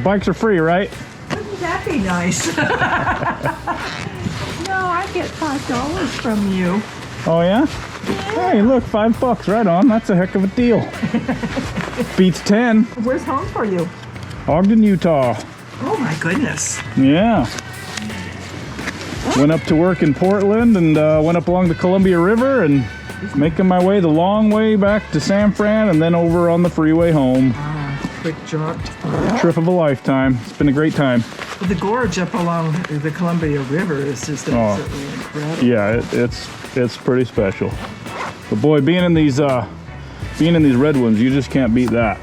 Bikes are free, right? Wouldn't that be nice? No, I get $5 from you. Oh yeah? Hey, look, $5, right on. That's a heck of a deal. Beats 10. Where's home for you? Ogden, Utah. Oh my goodness. Yeah. Went up to work in Portland and went up along the Columbia River and making my way the long way back to San Fran and then over on the freeway home. Quick jaunt. Trip of a lifetime. It's been a great time. The gorge up along the Columbia River is just absolutely incredible. Yeah, it's pretty special. But boy, being in these red ones, you just can't beat that.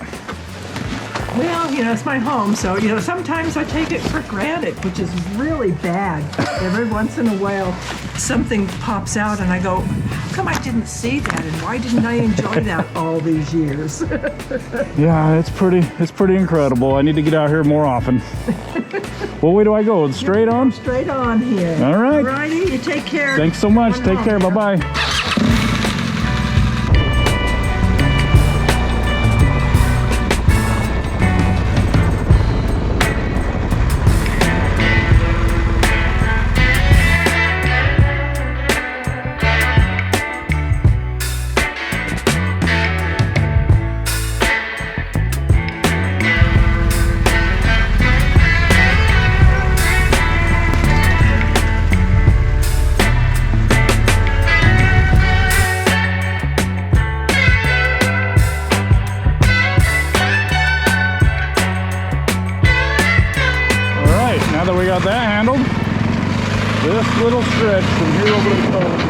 Well, you know, it's my home, so, you know, sometimes I take it for granted, which is really bad. Every once in a while, something pops out and I go, how come I didn't see that, and why didn't I enjoy that all these years? Yeah, it's pretty incredible. I need to get out here more often. What way do I go? Straight on? Straight on here. All right. Alrighty, you take care. Thanks so much. Take care. Bye-bye. Now that we got that handled, this little stretch from here over to the coast.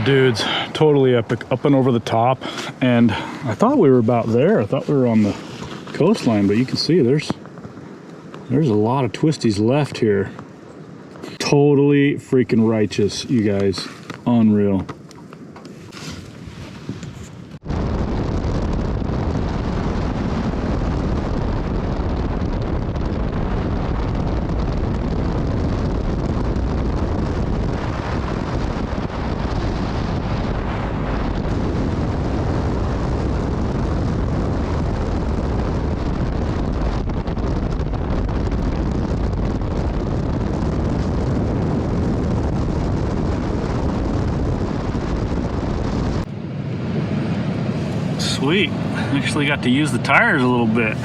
Dudes, totally epic, up and over the top. And I thought we were about there. I thought we were on the coastline, but you can see there's a lot of twisties left here. Totally freaking righteous, you guys. Unreal. Sweet. Actually got to use the tires a little bit.